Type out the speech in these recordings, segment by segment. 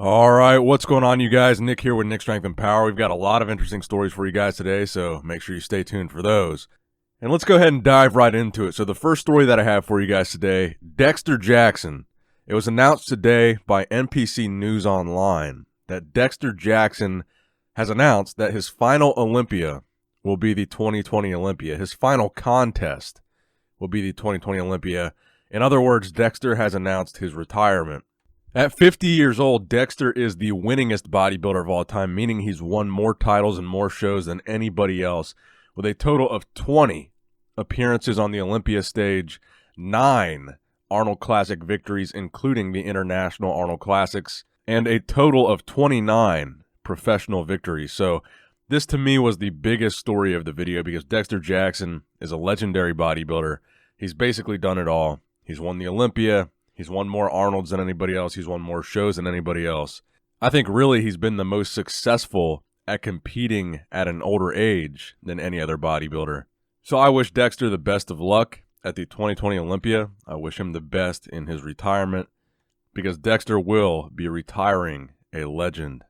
All right, what's going on, you guys? Nick here with Nick Strength and Power. We've got a lot of interesting stories for you guys today, so make sure you stay tuned for those. And let's go ahead and dive right into it. So the first story that I have for you guys today, Dexter Jackson. It was announced today by NPC News Online that Dexter Jackson has announced that his final Olympia will be the 2020 Olympia. His final contest will be the 2020 Olympia. In other words, Dexter has announced his retirement. At 50 years old, Dexter is the winningest bodybuilder of all time, meaning he's won more titles and more shows than anybody else, with a total of 20 appearances on the Olympia stage, 9 Arnold Classic victories, including the International Arnold Classics, and a total of 29 professional victories. So this to me was the biggest story of the video because Dexter Jackson is a legendary bodybuilder. He's basically done it all. He's won the Olympia. He's won more Arnolds than anybody else. He's won more shows than anybody else. I think really he's been the most successful at competing at an older age than any other bodybuilder. So I wish Dexter the best of luck at the 2020 Olympia. I wish him the best in his retirement because Dexter will be retiring a legend.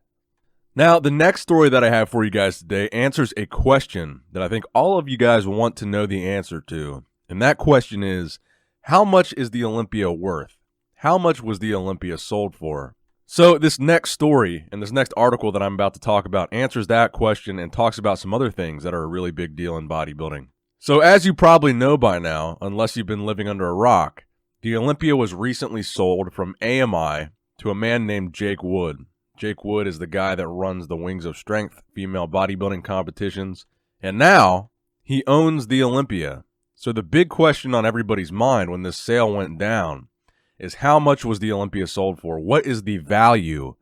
Now, the next story that I have for you guys today answers a question that I think all of you guys want to know the answer to. And that question is, how much is the Olympia worth? How much was the Olympia sold for? So this next story and this next article that I'm about to talk about answers that question and talks about some other things that are a really big deal in bodybuilding. So as you probably know by now, unless you've been living under a rock, the Olympia was recently sold from AMI to a man named Jake Wood. Jake Wood is the guy that runs the Wings of Strength female bodybuilding competitions. And now he owns the Olympia. So the big question on everybody's mind when this sale went down is how much was the Olympia sold for? What is the value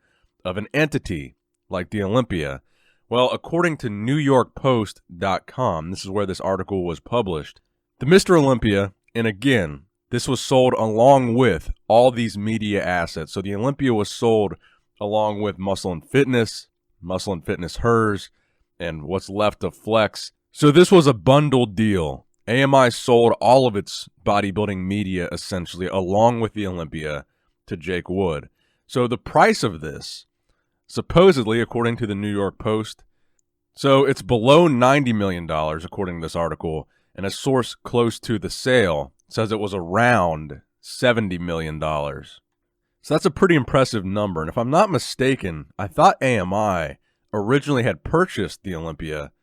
of an entity like the Olympia? Well, according to NewYorkPost.com, this is where this article was published, the Mr. Olympia, and again, this was sold along with all these media assets. So the Olympia was sold along with Muscle & Fitness Hers, and what's left of Flex. So this was a bundled deal. AMI sold all of its bodybuilding media, essentially, along with the Olympia, to Jake Wood. So the price of this, supposedly, according to the New York Post, so it's below $90 million, according to this article, and a source close to the sale says it was around $70 million. So that's a pretty impressive number. And if I'm not mistaken, I thought AMI originally had purchased the Olympia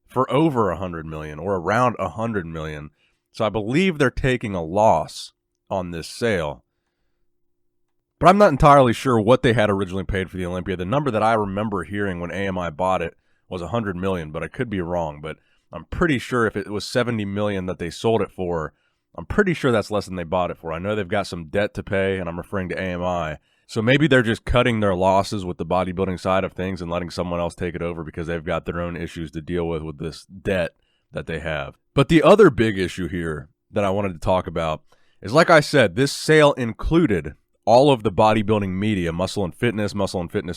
for over $100 million or around $100 million. So I believe they're taking a loss on this sale. But I'm not entirely sure what they had originally paid for the Olympia. The number that I remember hearing when AMI bought it was $100 million, but I could be wrong. But I'm pretty sure if it was $70 million that they sold it for, I'm pretty sure that's less than they bought it for. I know they've got some debt to pay, and I'm referring to AMI. So maybe they're just cutting their losses with the bodybuilding side of things and letting someone else take it over because they've got their own issues to deal with this debt that they have. But the other big issue here that I wanted to talk about is, like I said, this sale included all of the bodybuilding media, Muscle & Fitness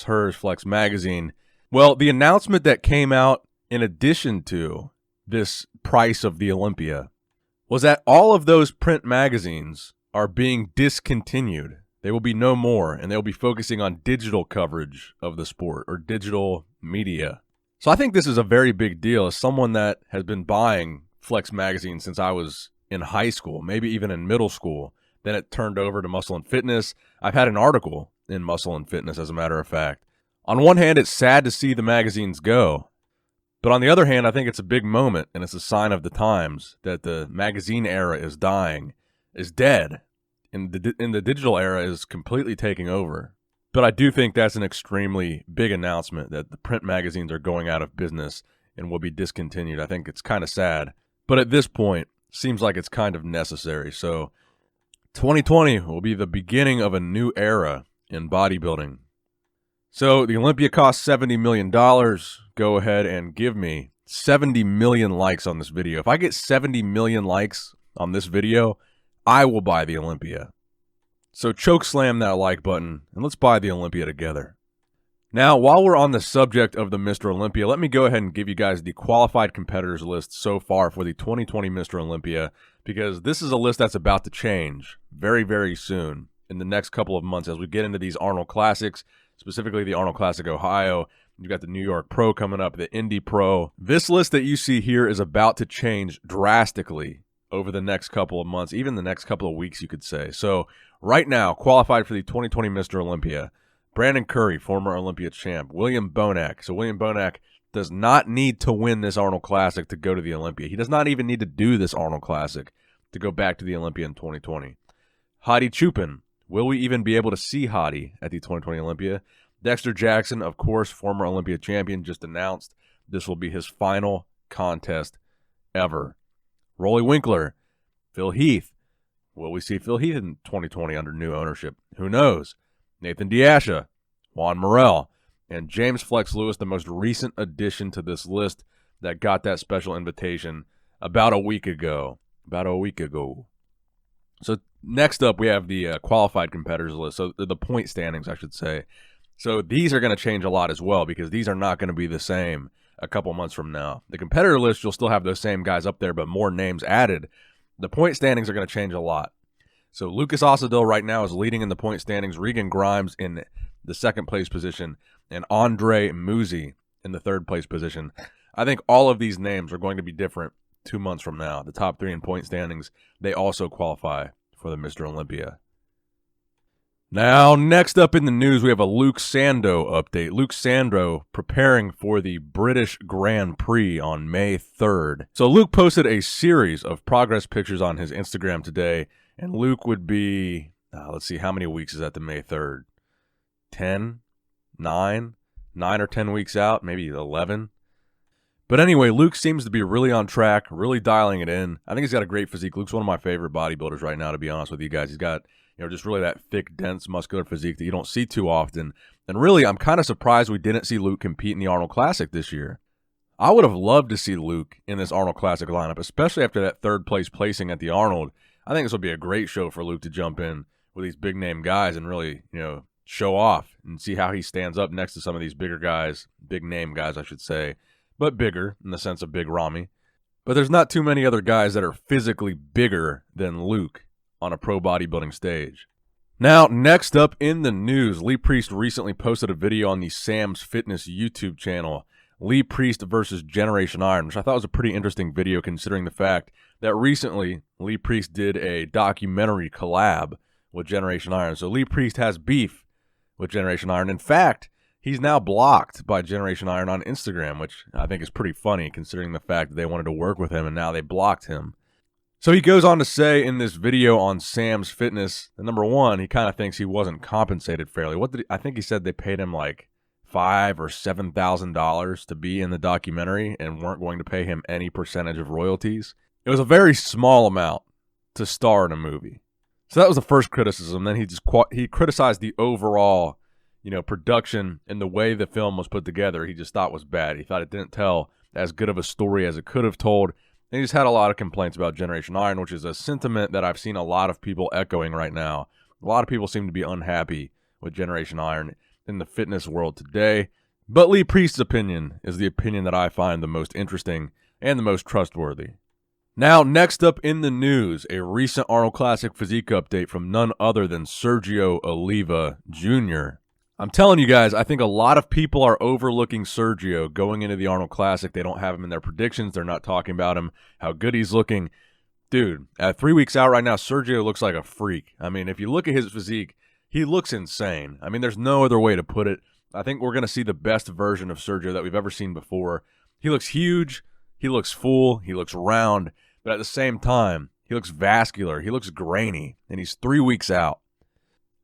Hers, Flex Magazine. Well, the announcement that came out in addition to this price of the Olympia was that all of those print magazines are being discontinued. They will be no more, and they'll be focusing on digital coverage of the sport or digital media. So I think this is a very big deal. As someone that has been buying Flex Magazine since I was in high school, maybe even in middle school, then it turned over to Muscle & Fitness. I've had an article in Muscle & Fitness, as a matter of fact. On one hand, it's sad to see the magazines go. But on the other hand, I think it's a big moment, and it's a sign of the times that the magazine era is dying, is dead. In the digital era is completely taking over. But I do think that's an extremely big announcement that the print magazines are going out of business and will be discontinued. I think it's kind of sad. But at this point, seems like it's kind of necessary. So 2020 will be the beginning of a new era in bodybuilding. So the Olympia cost $70 million. Go ahead and give me 70 million likes on this video. If I get 70 million likes on this video, I will buy the Olympia. So choke slam that like button, and let's buy the Olympia together. Now, while we're on the subject of the Mr. Olympia, let me go ahead and give you guys the qualified competitors list so far for the 2020 Mr. Olympia, because this is a list that's about to change very, very soon in the next couple of months as we get into these Arnold Classics. specifically the Arnold Classic Ohio. You got the New York Pro coming up, the Indy Pro. This list that you see here is about to change drastically over the next couple of months, even the next couple of weeks, you could say. So right now, qualified for the 2020 Mr. Olympia, Brandon Curry, former Olympia champ, William Bonac. So William Bonac does not need to win this Arnold Classic to go to the Olympia. He does not even need to do this Arnold Classic to go back to the Olympia in 2020. Hadi Chupin. Will we even be able to see Hadi at the 2020 Olympia? Dexter Jackson, of course, former Olympia champion, just announced this will be his final contest ever. Rolly Winkler. Phil Heath. Will we see Phil Heath in 2020 under new ownership? Who knows? Nathan Diasha, Juan Morel, and James Flex Lewis, the most recent addition to this list that got that special invitation about a week ago. So next up, we have the qualified competitors list, so the point standings, I should say. So these are going to change a lot as well because these are not going to be the same a couple months from now. The competitor list, you'll still have those same guys up there, but more names added. The point standings are going to change a lot. So Lucas Osadil right now is leading in the point standings, Regan Grimes in the second place position, and Andre Muzi in the third place position. I think all of these names are going to be different 2 months from now. The top three in point standings, they also qualify for the Mr. Olympia. Now, next up in the news, we have a Luke Sandoe update. Luke Sandoe preparing for the British Grand Prix on May 3rd. So Luke posted a series of progress pictures on his Instagram today, and Luke would be, let's see, how many weeks is that to May 3rd? 10? 9? 9 or 10 weeks out? Maybe 11? But anyway, Luke seems to be really on track, really dialing it in. I think he's got a great physique. Luke's one of my favorite bodybuilders right now, to be honest with you guys. He's got, just really that thick, dense, muscular physique that you don't see too often. And really, I'm kind of surprised we didn't see Luke compete in the Arnold Classic this year. I would have loved to see Luke in this Arnold Classic lineup, especially after that third place placing at the Arnold. I think this would be a great show for Luke to jump in with these big name guys and really, show off and see how he stands up next to some of these bigger guys, big name guys, I should say, but bigger in the sense of big Ramy. But there's not too many other guys that are physically bigger than Luke on a pro bodybuilding stage. Now, next up in the news, Lee Priest recently posted a video on the Sam's Fitness YouTube channel, Lee Priest versus Generation Iron, which I thought was a pretty interesting video considering the fact that recently Lee Priest did a documentary collab with Generation Iron. So Lee Priest has beef with Generation Iron. In fact, he's now blocked by Generation Iron on Instagram, which I think is pretty funny considering the fact that they wanted to work with him and now they blocked him. So he goes on to say in this video on Sam's Fitness that number one, he kind of thinks he wasn't compensated fairly. I think he said they paid him like $5,000 or $7,000 to be in the documentary and weren't going to pay him any percentage of royalties. It was a very small amount to star in a movie. So that was the first criticism. Then he criticized the overall, production and the way the film was put together. He just thought was bad. He thought it didn't tell as good of a story as it could have told. And he just had a lot of complaints about Generation Iron, which is a sentiment that I've seen a lot of people echoing right now. A lot of people seem to be unhappy with Generation Iron in the fitness world today. But Lee Priest's opinion is the opinion that I find the most interesting and the most trustworthy. Now, next up in the news, a recent Arnold Classic physique update from none other than Sergio Jr. I'm telling you guys, I think a lot of people are overlooking Sergio going into the Arnold Classic. They don't have him in their predictions. They're not talking about him, how good he's looking. Dude, at 3 weeks out right now, Sergio looks like a freak. I mean, if you look at his physique, he looks insane. I mean, there's no other way to put it. I think we're going to see the best version of Sergio that we've ever seen before. He looks huge. He looks full. He looks round. But at the same time, he looks vascular. He looks grainy. And he's 3 weeks out.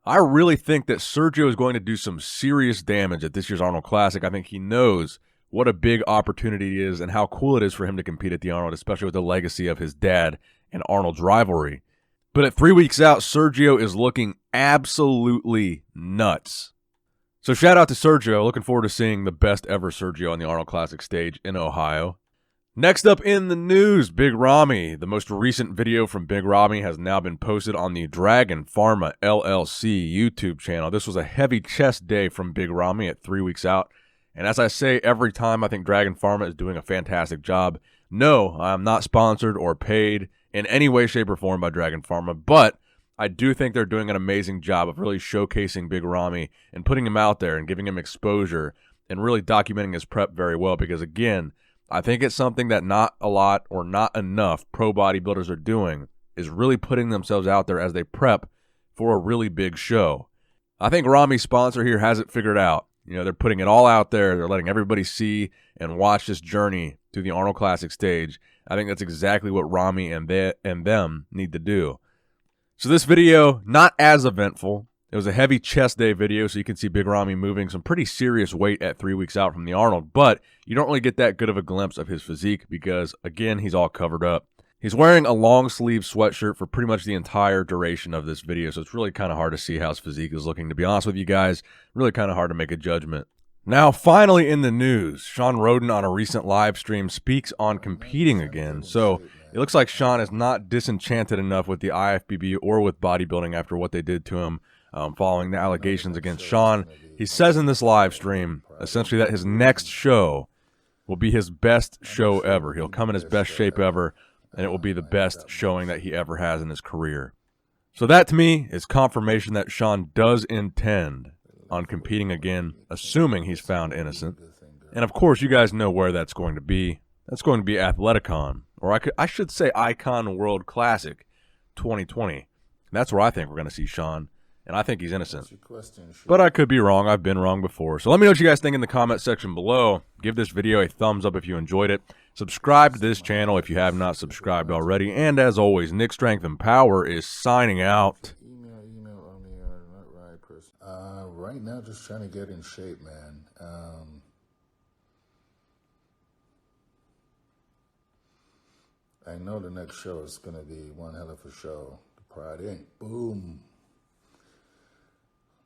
I really think that Sergio is going to do some serious damage at this year's Arnold Classic. I think he knows what a big opportunity it is and how cool it is for him to compete at the Arnold, especially with the legacy of his dad and Arnold's rivalry. But at 3 weeks out, Sergio is looking absolutely nuts. So shout out to Sergio. Looking forward to seeing the best ever Sergio on the Arnold Classic stage in Ohio. Next up in the news, Big Ramy. The most recent video from Big Ramy has now been posted on the Dragon Pharma LLC YouTube channel. This was a heavy chest day from Big Ramy at 3 weeks out. And as I say every time, I think Dragon Pharma is doing a fantastic job. No, I'm not sponsored or paid in any way, shape, or form by Dragon Pharma, but I do think they're doing an amazing job of really showcasing Big Ramy and putting him out there and giving him exposure and really documenting his prep very well, because, again, I think it's something that not a lot or not enough pro bodybuilders are doing, is really putting themselves out there as they prep for a really big show. I think Ramy's sponsor here has it figured out. You know, they're putting it all out there. They're letting everybody see and watch this journey to the Arnold Classic stage. I think that's exactly what Ramy and them need to do. So this video, not as eventful. It was a heavy chest day video, so you can see Big Ramy moving some pretty serious weight at 3 weeks out from the Arnold, but you don't really get that good of a glimpse of his physique because, again, he's all covered up. He's wearing a long sleeve sweatshirt for pretty much the entire duration of this video, so it's really kind of hard to see how his physique is looking, to be honest with you guys. Really kind of hard to make a judgment. Now, finally in the news, Shawn Rhoden on a recent live stream speaks on competing again. So it looks like Shawn is not disenchanted enough with the IFBB or with bodybuilding after what they did to him following the allegations against Shawn. He says in this live stream, essentially, that his next show will be his best show ever. He'll come in his best shape ever, and it will be the best showing that he ever has in his career. So that, to me, is confirmation that Shawn does intend on competing again, assuming he's found innocent. And of course, you guys know where that's going to be. That's going to be Athleticon, or I should say Icon World Classic 2020. That's where I think we're going to see Shawn, and I think he's innocent. But I could be wrong. I've been wrong before. So let me know what you guys think in the comment section below. Give this video a thumbs up if you enjoyed it. Subscribe to this channel if you have not subscribed already. And as always, Nick Strength and Power is signing out. Right now, just trying to get in shape, man. I know the next show is going to be one hell of a show. The Pride Inc. Boom.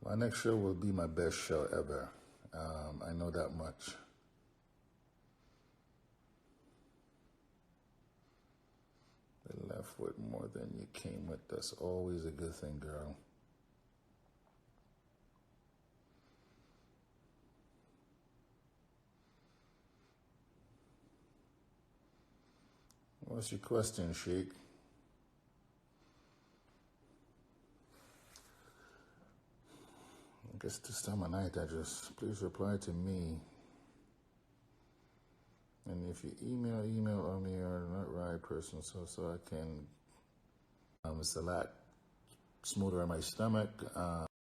My next show will be my best show ever. I know that much. They left with more than you came with. That's always a good thing, girl. What's your question, Sheik? I guess this time of night, please reply to me. And if you email me or not right person, so I can, it's a lot smoother on my stomach.